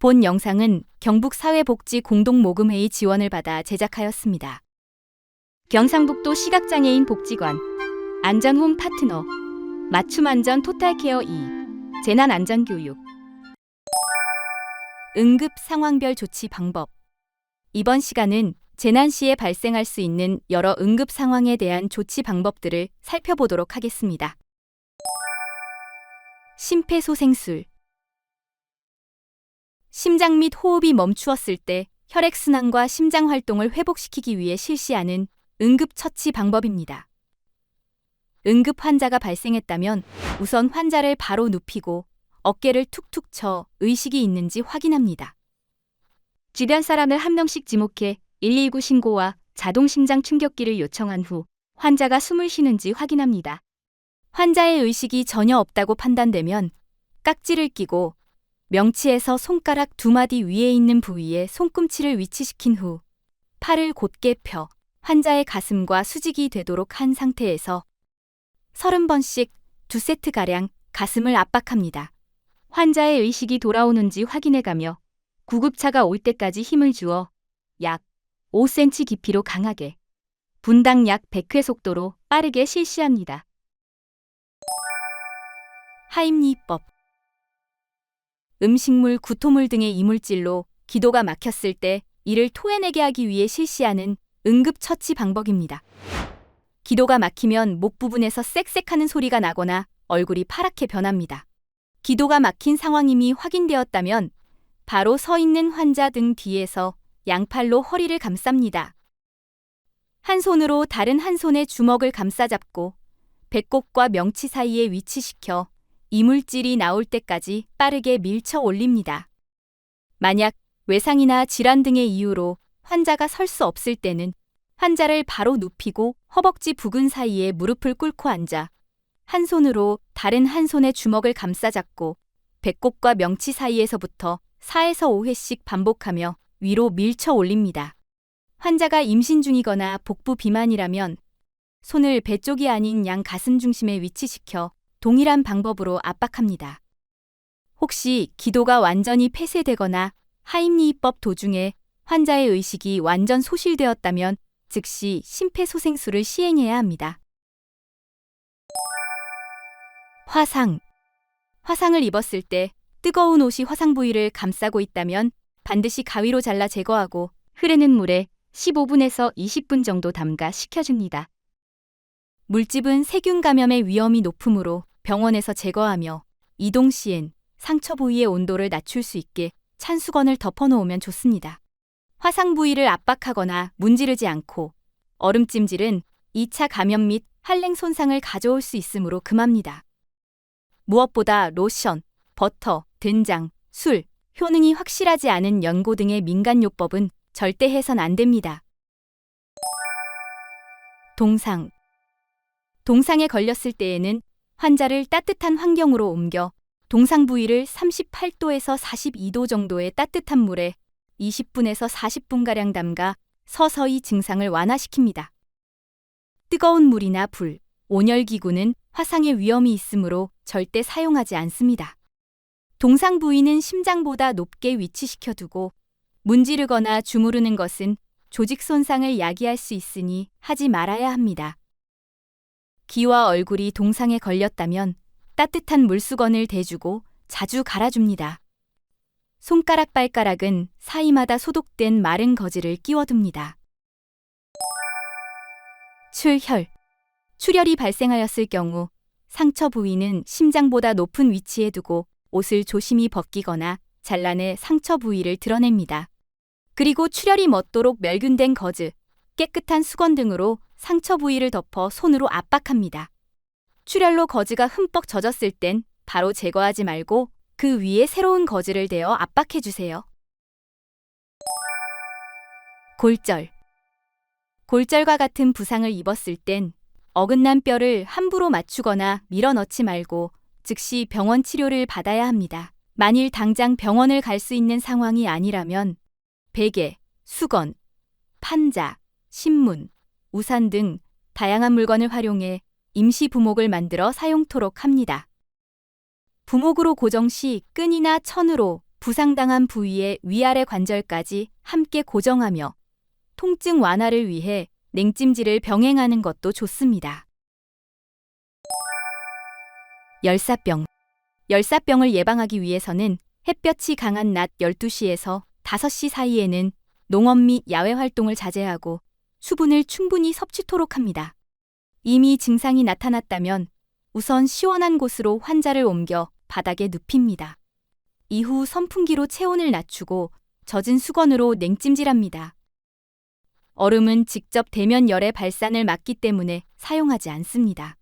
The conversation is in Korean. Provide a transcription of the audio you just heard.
본 영상은 경북사회복지공동모금회의 지원을 받아 제작하였습니다. 경상북도 시각장애인 복지관 안전홈 파트너 맞춤안전 토탈케어 2 재난안전교육 응급 상황별 조치 방법. 이번 시간은 재난 시에 발생할 수 있는 여러 응급 상황에 대한 조치 방법들을 살펴보도록 하겠습니다. 심폐소생술. 심장 및 호흡이 멈추었을 때 혈액순환과 심장 활동을 회복시키기 위해 실시하는 응급처치 방법입니다. 응급 환자가 발생했다면 우선 환자를 바로 눕히고 어깨를 툭툭 쳐 의식이 있는지 확인합니다. 주변 사람을 한 명씩 지목해 119 신고와 자동 심장 충격기를 요청한 후 환자가 숨을 쉬는지 확인합니다. 환자의 의식이 전혀 없다고 판단되면 깍지를 끼고 명치에서 손가락 2마디 위에 있는 부위에 손꿈치를 위치시킨 후 팔을 곧게 펴 환자의 가슴과 수직이 되도록 한 상태에서 30번씩 2세트가량 가슴을 압박합니다. 환자의 의식이 돌아오는지 확인해가며 구급차가 올 때까지 힘을 주어 약 5cm 깊이로 강하게 분당 약 100회 속도로 빠르게 실시합니다. 하임리법. 음식물, 구토물 등의 이물질로 기도가 막혔을 때 이를 토해내게 하기 위해 실시하는 응급처치 방법입니다. 기도가 막히면 목 부분에서 쌕쌕하는 소리가 나거나 얼굴이 파랗게 변합니다. 기도가 막힌 상황임이 확인되었다면 바로 서 있는 환자 등 뒤에서 양팔로 허리를 감쌉니다. 한 손으로 다른 한 손의 주먹을 감싸잡고 배꼽과 명치 사이에 위치시켜 이물질이 나올 때까지 빠르게 밀쳐 올립니다. 만약 외상이나 질환 등의 이유로 환자가 설 수 없을 때는 환자를 바로 눕히고 허벅지 부근 사이에 무릎을 꿇고 앉아 한 손으로 다른 한 손의 주먹을 감싸잡고 배꼽과 명치 사이에서부터 4에서 5회씩 반복하며 위로 밀쳐 올립니다. 환자가 임신 중이거나 복부 비만이라면 손을 배 쪽이 아닌 양 가슴 중심에 위치시켜 동일한 방법으로 압박합니다. 혹시 기도가 완전히 폐쇄되거나 하임리법 도중에 환자의 의식이 완전 소실되었다면 즉시 심폐소생술을 시행해야 합니다. 화상. 화상을 입었을 때 뜨거운 옷이 화상 부위를 감싸고 있다면 반드시 가위로 잘라 제거하고 흐르는 물에 15분에서 20분 정도 담가 식혀줍니다. 물집은 세균 감염의 위험이 높으므로 병원에서 제거하며 이동 시엔 상처 부위의 온도를 낮출 수 있게 찬 수건을 덮어놓으면 좋습니다. 화상 부위를 압박하거나 문지르지 않고 얼음찜질은 2차 감염 및 한랭 손상을 가져올 수 있으므로 금합니다. 무엇보다 로션, 버터, 된장, 술, 효능이 확실하지 않은 연고 등의 민간요법은 절대 해선 안 됩니다. 동상. 동상에 걸렸을 때에는 환자를 따뜻한 환경으로 옮겨 동상 부위를 38도에서 42도 정도의 따뜻한 물에 20분에서 40분가량 담가 서서히 증상을 완화시킵니다. 뜨거운 물이나 불, 온열기구는 화상의 위험이 있으므로 절대 사용하지 않습니다. 동상 부위는 심장보다 높게 위치시켜두고 문지르거나 주무르는 것은 조직 손상을 야기할 수 있으니 하지 말아야 합니다. 귀와 얼굴이 동상에 걸렸다면 따뜻한 물수건을 대주고 자주 갈아줍니다. 손가락 발가락은 사이마다 소독된 마른 거즈를 끼워둡니다. 출혈. 출혈이 발생하였을 경우 상처 부위는 심장보다 높은 위치에 두고 옷을 조심히 벗기거나 잘라내 상처 부위를 드러냅니다. 그리고 출혈이 멎도록 멸균된 거즈, 깨끗한 수건 등으로 상처 부위를 덮어 손으로 압박합니다. 출혈로 거즈가 흠뻑 젖었을 땐 바로 제거하지 말고 그 위에 새로운 거즈를 대어 압박해주세요. 골절. 골절과 같은 부상을 입었을 땐 어긋난 뼈를 함부로 맞추거나 밀어넣지 말고 즉시 병원 치료를 받아야 합니다. 만일 당장 병원을 갈 수 있는 상황이 아니라면 베개, 수건, 판자, 신문, 우산 등 다양한 물건을 활용해 임시 부목을 만들어 사용토록 합니다. 부목으로 고정 시 끈이나 천으로 부상당한 부위의 위아래 관절까지 함께 고정하며 통증 완화를 위해 냉찜질을 병행하는 것도 좋습니다. 열사병. 열사병을 예방하기 위해서는 햇볕이 강한 낮 12시에서 5시 사이에는 농업 및 야외 활동을 자제하고 수분을 충분히 섭취토록 합니다. 이미 증상이 나타났다면 우선 시원한 곳으로 환자를 옮겨 바닥에 눕힙니다. 이후 선풍기로 체온을 낮추고 젖은 수건으로 냉찜질합니다. 얼음은 직접 대면 열의 발산을 막기 때문에 사용하지 않습니다.